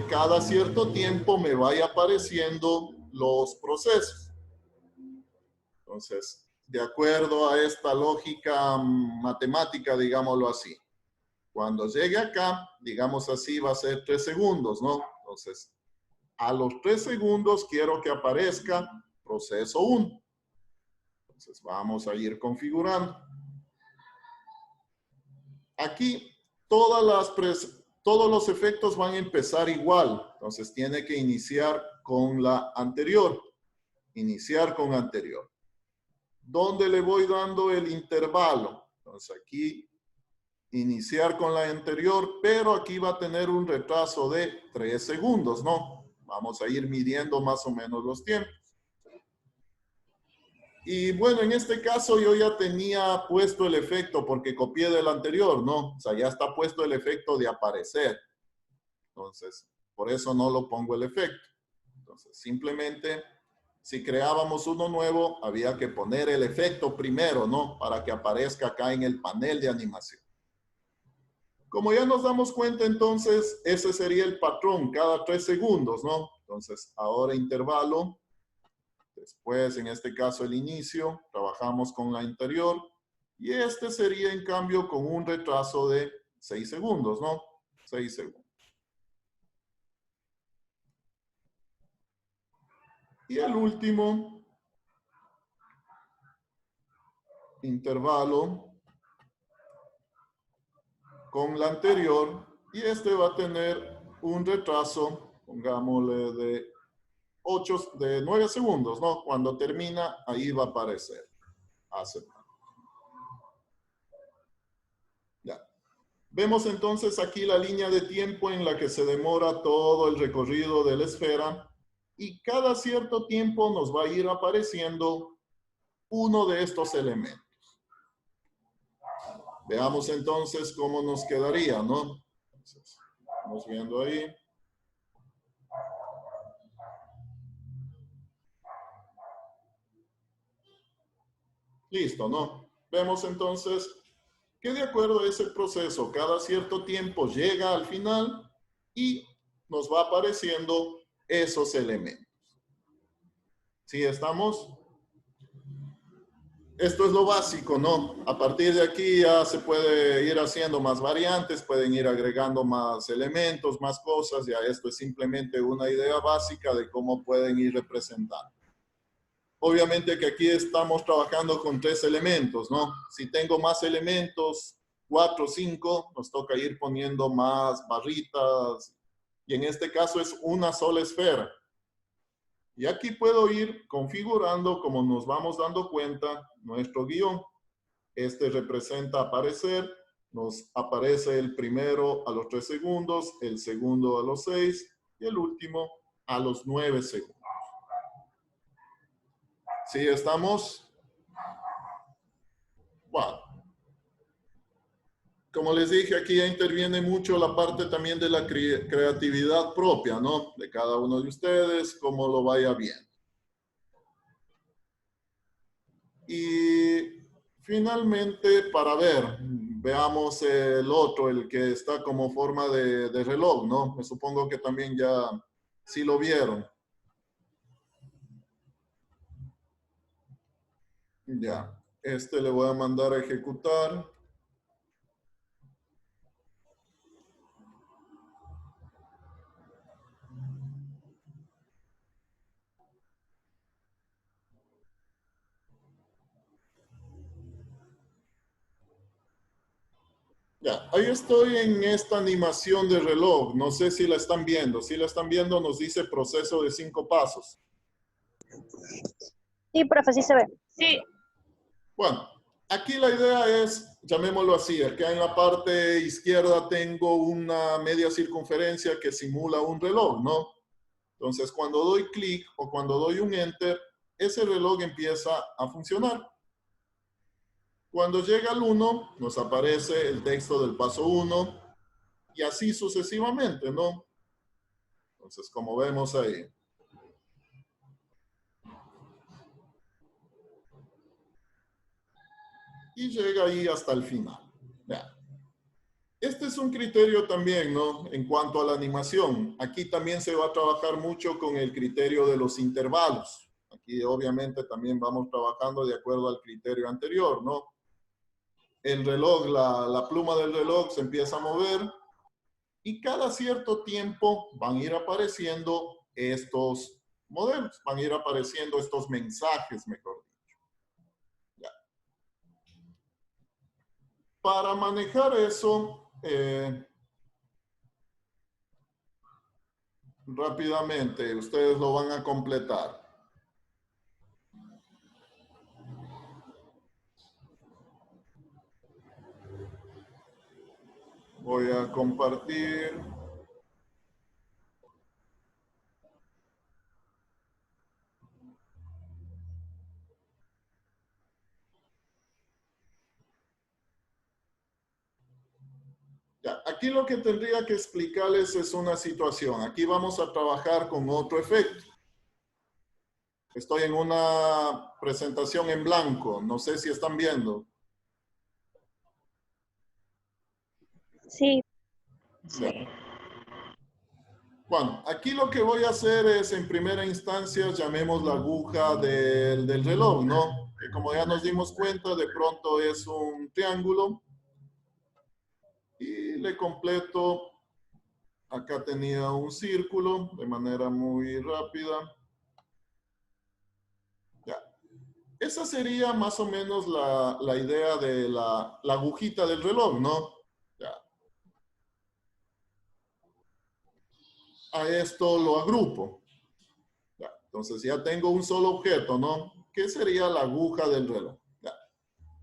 cada cierto tiempo me vaya apareciendo los procesos. Entonces, de acuerdo a esta lógica matemática, digámoslo así. Cuando llegue acá, digamos así, va a ser 3 segundos, ¿no? Entonces, a los 3 segundos quiero que aparezca proceso 1. Entonces, vamos a ir configurando. Aquí, todos los efectos van a empezar igual. Entonces, tiene que iniciar con la anterior. Iniciar con anterior. ¿Dónde le voy dando el intervalo? Entonces, aquí, iniciar con la anterior, pero aquí va a tener un retraso de 3 segundos, ¿no? Vamos a ir midiendo más o menos los tiempos. Y bueno, en este caso yo ya tenía puesto el efecto porque copié del anterior, ¿no? O sea, ya está puesto el efecto de aparecer. Entonces, por eso no lo pongo el efecto. Entonces, simplemente, si creábamos uno nuevo, había que poner el efecto primero, ¿no? Para que aparezca acá en el panel de animación. Como ya nos damos cuenta, entonces, ese sería el patrón cada 3 segundos, ¿no? Entonces, ahora intervalo. Después, en este caso, el inicio. Trabajamos con la anterior. Y este sería, en cambio, con un retraso de 6 segundos, ¿no? 6 segundos. Y el último, intervalo con la anterior. Y este va a tener un retraso, pongámosle de 9 segundos, ¿no? Cuando termina, ahí va a aparecer. Aceptar. Ya. Vemos entonces aquí la línea de tiempo en la que se demora todo el recorrido de la esfera y cada cierto tiempo nos va a ir apareciendo uno de estos elementos. Veamos entonces cómo nos quedaría, ¿no? Entonces, vamos viendo ahí. Listo, ¿no? Vemos entonces que de acuerdo a ese proceso, cada cierto tiempo llega al final y nos va apareciendo esos elementos. ¿Sí estamos? Esto es lo básico, ¿no? A partir de aquí ya se puede ir haciendo más variantes, pueden ir agregando más elementos, más cosas. Ya esto es simplemente una idea básica de cómo pueden ir representando. Obviamente que aquí estamos trabajando con 3 elementos, ¿no? Si tengo más elementos, 4 o 5, nos toca ir poniendo más barritas. Y en este caso es una sola esfera. Y aquí puedo ir configurando, como nos vamos dando cuenta, nuestro guión. Este representa aparecer. Nos aparece el primero a los 3 segundos, el segundo a los 6 y el último a los 9 segundos. ¿Sí estamos? Bueno. Como les dije, aquí ya interviene mucho la parte también de la creatividad propia, ¿no? De cada uno de ustedes, cómo lo vaya viendo. Y finalmente, para ver, veamos el otro, el que está como forma de reloj, ¿no? Me supongo que también ya sí lo vieron. Ya, este le voy a mandar a ejecutar. Ya, ahí estoy en esta animación de reloj. No sé si la están viendo. Si la están viendo, nos dice proceso de 5 pasos. Sí, profe, sí se ve. Sí. Bueno, aquí la idea es, llamémoslo así, acá en la parte izquierda tengo una media circunferencia que simula un reloj, ¿no? Entonces, cuando doy clic o cuando doy un enter, ese reloj empieza a funcionar. Cuando llega al 1, nos aparece el texto del paso 1 y así sucesivamente, ¿no? Entonces, como vemos ahí. y llega ahí hasta el final. Ya. Este es un criterio también, ¿no? En cuanto a la animación. Aquí también se va a trabajar mucho con el criterio de los intervalos. Aquí obviamente también vamos trabajando de acuerdo al criterio anterior, ¿no? El reloj, la pluma del reloj se empieza a mover y cada cierto tiempo van a ir apareciendo estos modelos, van a ir apareciendo estos mensajes, mejor dicho. Ya. Para manejar eso, rápidamente, ustedes lo van a completar. Voy a compartir. Ya, aquí lo que tendría que explicarles es una situación. Aquí vamos a trabajar con otro efecto. Estoy en una presentación en blanco. No sé si están viendo. Sí. Sí. Bueno, aquí lo que voy a hacer es, en primera instancia, llamemos la aguja del reloj, ¿no? Que como ya nos dimos cuenta, de pronto es un triángulo. Y le completo, acá tenía un círculo de manera muy rápida. Ya. Esa sería más o menos la idea de la agujita del reloj, ¿no? Ya. A esto lo agrupo. Ya. Entonces ya tengo un solo objeto, ¿no? ¿Qué sería la aguja del reloj? Ya.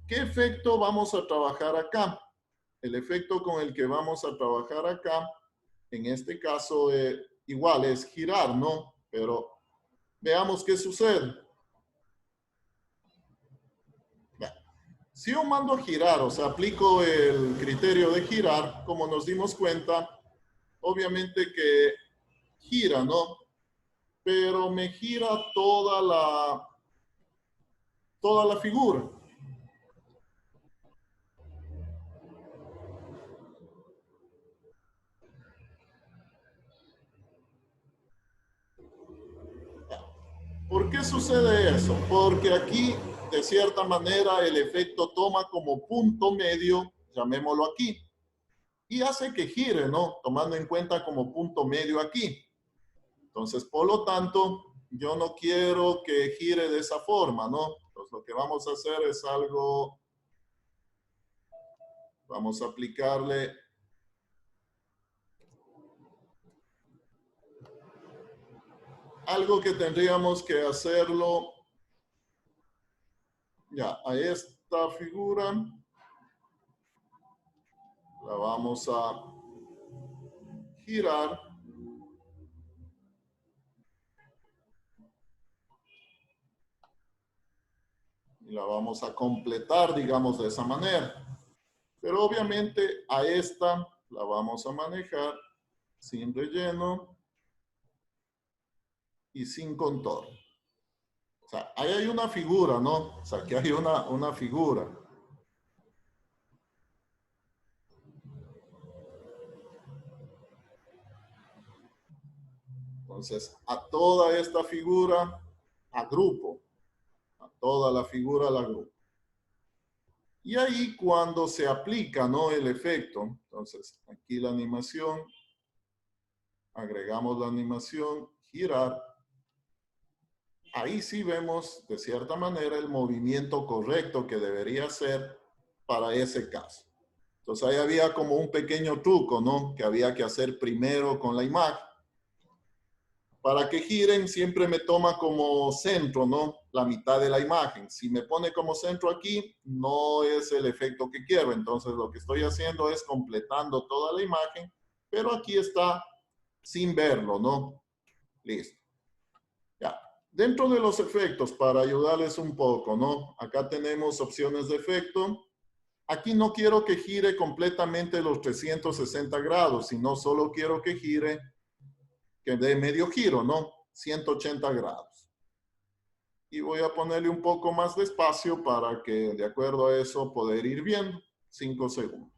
¿Qué efecto vamos a trabajar acá? El efecto con el que vamos a trabajar acá, en este caso, igual es girar, ¿no? Pero veamos qué sucede. Ya. Si yo mando a girar, o sea, aplico el criterio de girar, como nos dimos cuenta, obviamente que gira, ¿no? Pero me gira toda la figura. ¿Por qué sucede eso? Porque aquí, de cierta manera, el efecto toma como punto medio, llamémoslo aquí, y hace que gire, ¿no? Tomando en cuenta como punto medio aquí. Entonces, por lo tanto, yo no quiero que gire de esa forma, ¿no? Entonces, lo que vamos a hacer es algo, vamos a aplicarle algo que tendríamos que hacerlo ya a esta figura. La vamos a girar. Y la vamos a completar, digamos, de esa manera. Pero obviamente a esta la vamos a manejar sin relleno y sin contorno. O sea, ahí hay una figura, ¿no? O sea, aquí hay una figura. Entonces, a toda esta figura agrupo. A toda la figura la agrupo. Y ahí cuando se aplica, ¿no? El efecto. Entonces, aquí la animación. Agregamos la animación, girar. Ahí sí vemos, de cierta manera, el movimiento correcto que debería ser para ese caso. Entonces, ahí había como un pequeño truco, ¿no? Que había que hacer primero con la imagen. Para que giren, siempre me toma como centro, ¿no? La mitad de la imagen. Si me pone como centro aquí, no es el efecto que quiero. Entonces, lo que estoy haciendo es completando toda la imagen, pero aquí está sin verlo, ¿no? Listo. Ya. Dentro de los efectos, para ayudarles un poco, ¿no? Acá tenemos opciones de efecto. Aquí no quiero que gire completamente los 360 grados, sino solo quiero que gire, que dé medio giro, ¿no? 180 grados. Y voy a ponerle un poco más de espacio para que, de acuerdo a eso, poder ir viendo. 5 segundos.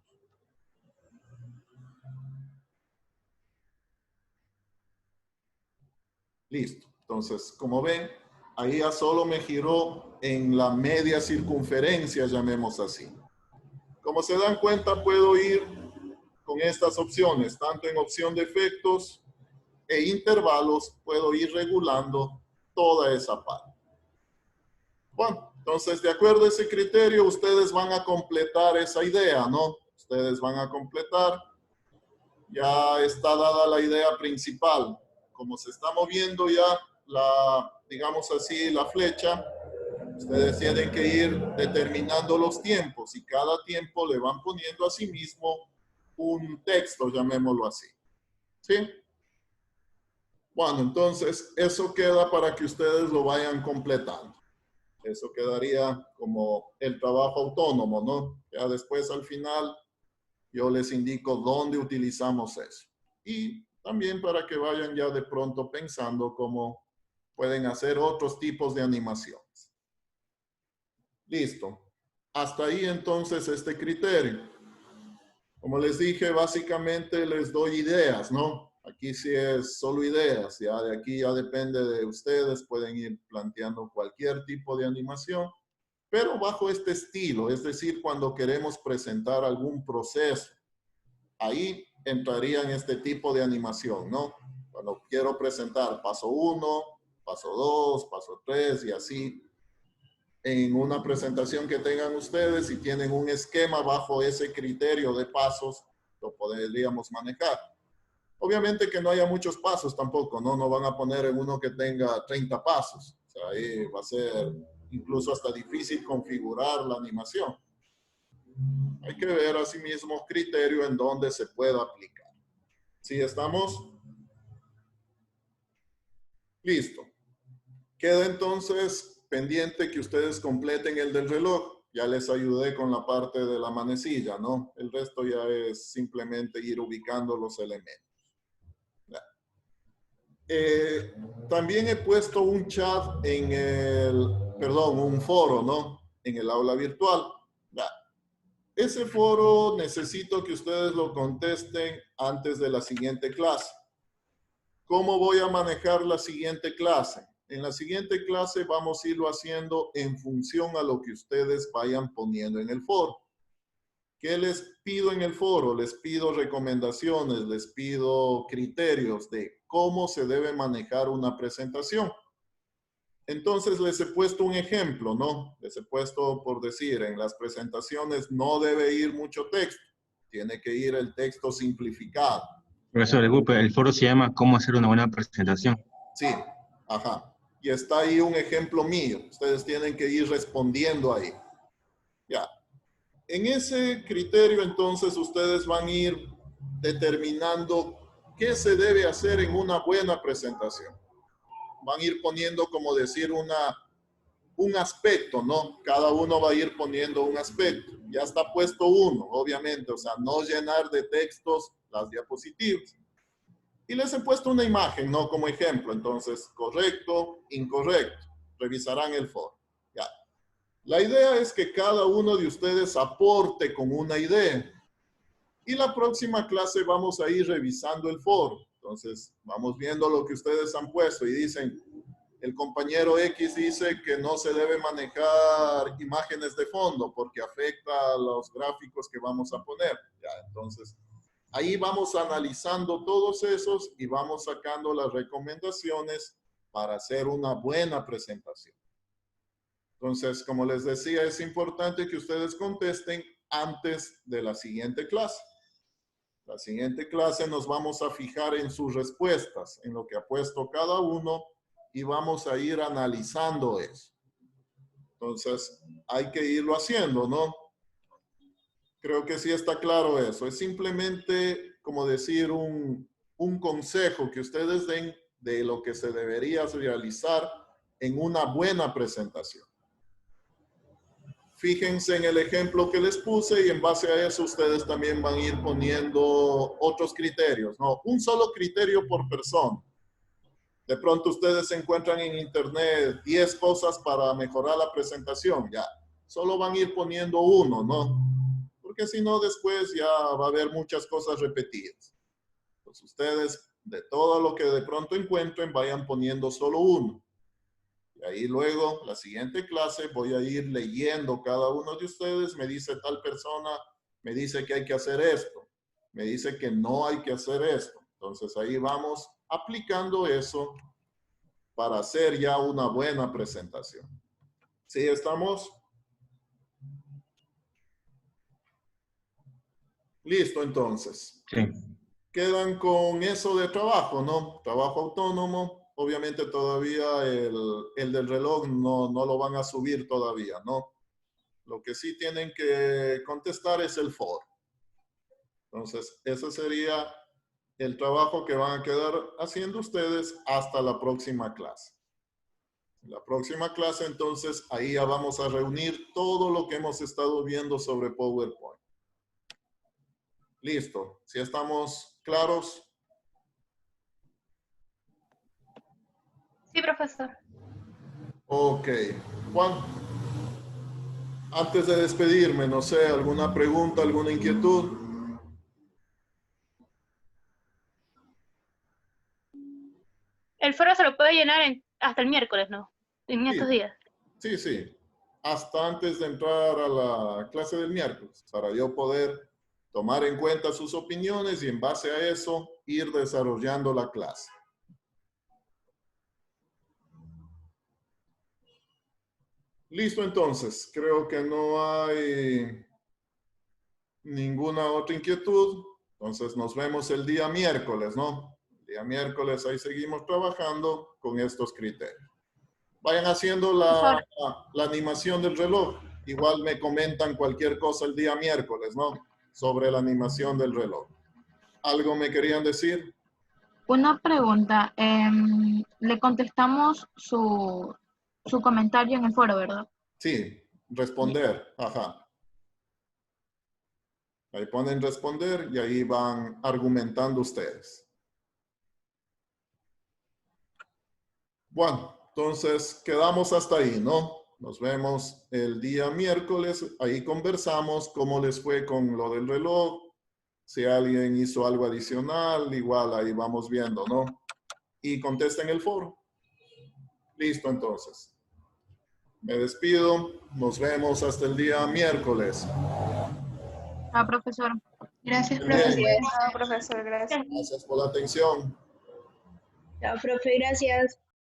Listo. Entonces, como ven, ahí ya solo me giró en la media circunferencia, llamemos así. Como se dan cuenta, puedo ir con estas opciones, tanto en opción de efectos e intervalos, puedo ir regulando toda esa parte. Bueno, entonces, de acuerdo a ese criterio, ustedes van a completar esa idea, ¿no? Ustedes van a completar. Ya está dada la idea principal. Como se está moviendo ya digamos así, la flecha, ustedes tienen que ir determinando los tiempos y cada tiempo le van poniendo a sí mismo un texto, llamémoslo así. ¿Sí? Bueno, entonces eso queda para que ustedes lo vayan completando. Eso quedaría como el trabajo autónomo, ¿no? Ya después al final yo les indico dónde utilizamos eso. Y también para que vayan ya de pronto pensando cómo pueden hacer otros tipos de animaciones. Listo. Hasta ahí entonces este criterio. Como les dije, básicamente les doy ideas, ¿no? Aquí sí es solo ideas. Ya de aquí ya depende de ustedes. Pueden ir planteando cualquier tipo de animación, pero bajo este estilo. Es decir, cuando queremos presentar algún proceso, ahí entraría en este tipo de animación, ¿no? Cuando quiero presentar paso 1, paso 2, paso 3 y así. En una presentación que tengan ustedes y tienen un esquema bajo ese criterio de pasos, lo podríamos manejar. Obviamente que no haya muchos pasos tampoco, ¿no? No van a poner en uno que tenga 30 pasos. O sea, ahí va a ser incluso hasta difícil configurar la animación. Hay que ver asimismo criterio en donde se pueda aplicar. ¿Sí estamos? Listo. Queda entonces pendiente que ustedes completen el del reloj. Ya les ayudé con la parte de la manecilla, ¿no? El resto ya es simplemente ir ubicando los elementos. También he puesto un chat en un foro, ¿no? En el aula virtual. Ese foro necesito que ustedes lo contesten antes de la siguiente clase. ¿Cómo voy a manejar la siguiente clase? En la siguiente clase vamos a irlo haciendo en función a lo que ustedes vayan poniendo en el foro. ¿Qué les pido en el foro? Les pido recomendaciones, les pido criterios de cómo se debe manejar una presentación. Entonces les he puesto un ejemplo, ¿no? Les he puesto por decir, en las presentaciones no debe ir mucho texto, tiene que ir el texto simplificado. Profesor, disculpe, el foro se llama ¿Cómo hacer una buena presentación? Sí, ajá. Y está ahí un ejemplo mío. Ustedes tienen que ir respondiendo ahí. Ya. En ese criterio, entonces, ustedes van a ir determinando qué se debe hacer en una buena presentación. Van a ir poniendo, como decir, un aspecto, ¿no? Cada uno va a ir poniendo un aspecto. Ya está puesto uno, obviamente. O sea, no llenar de textos las diapositivas. Y les he puesto una imagen, ¿no? Como ejemplo. Entonces, correcto, incorrecto. Revisarán el foro. Ya. La idea es que cada uno de ustedes aporte con una idea. Y la próxima clase vamos a ir revisando el foro. Entonces, vamos viendo lo que ustedes han puesto y dicen, el compañero X dice que no se debe manejar imágenes de fondo porque afecta a los gráficos que vamos a poner. Ya, entonces, ahí vamos analizando todos esos y vamos sacando las recomendaciones para hacer una buena presentación. Entonces, como les decía, es importante que ustedes contesten antes de la siguiente clase. La siguiente clase nos vamos a fijar en sus respuestas, en lo que ha puesto cada uno y vamos a ir analizando eso. Entonces, hay que irlo haciendo, ¿no? Creo que sí está claro eso. Es simplemente, como decir, un consejo que ustedes den de lo que se debería realizar en una buena presentación. Fíjense en el ejemplo que les puse y en base a eso ustedes también van a ir poniendo otros criterios, ¿no? Un solo criterio por persona. De pronto ustedes encuentran en internet 10 cosas para mejorar la presentación. Ya, solo van a ir poniendo uno, ¿no? Porque si no, después ya va a haber muchas cosas repetidas. Pues ustedes, de todo lo que de pronto encuentren, vayan poniendo solo uno. Y ahí luego, la siguiente clase, voy a ir leyendo cada uno de ustedes. Me dice tal persona, me dice que hay que hacer esto. Me dice que no hay que hacer esto. Entonces ahí vamos aplicando eso para hacer ya una buena presentación. ¿Sí estamos? Listo, entonces. Sí. Quedan con eso de trabajo, ¿no? Trabajo autónomo. Obviamente todavía el del reloj no lo van a subir todavía, ¿no? Lo que sí tienen que contestar es el for. Entonces, ese sería el trabajo que van a quedar haciendo ustedes hasta la próxima clase. La próxima clase, entonces, ahí ya vamos a reunir todo lo que hemos estado viendo sobre PowerPoint. Listo. ¿Sí estamos claros? Sí, profesor. Ok. Juan, antes de despedirme, no sé, ¿alguna pregunta, alguna inquietud? El foro se lo puede llenar hasta el miércoles, ¿no? En estos días. Sí, sí. Hasta antes de entrar a la clase del miércoles, para yo poder tomar en cuenta sus opiniones y en base a eso ir desarrollando la clase. Listo, entonces. Creo que no hay ninguna otra inquietud. Entonces nos vemos el día miércoles, ¿no? El día miércoles ahí seguimos trabajando con estos criterios. Vayan haciendo la animación del reloj. Igual me comentan cualquier cosa el día miércoles, ¿no? Sobre la animación del reloj. ¿Algo me querían decir? Una pregunta. Le contestamos su comentario en el foro, ¿verdad? Sí, responder. Ajá. Ahí ponen responder y ahí van argumentando ustedes. Bueno, entonces quedamos hasta ahí, ¿no? Nos vemos el día miércoles. Ahí conversamos cómo les fue con lo del reloj. Si alguien hizo algo adicional, igual ahí vamos viendo, ¿no? Y contesten el foro. Listo, entonces. Me despido. Nos vemos hasta el día miércoles. Ah, profesor. Gracias, Muy bien. profesor. Chao, profesor, gracias. Gracias por la atención. Chao, profe, gracias.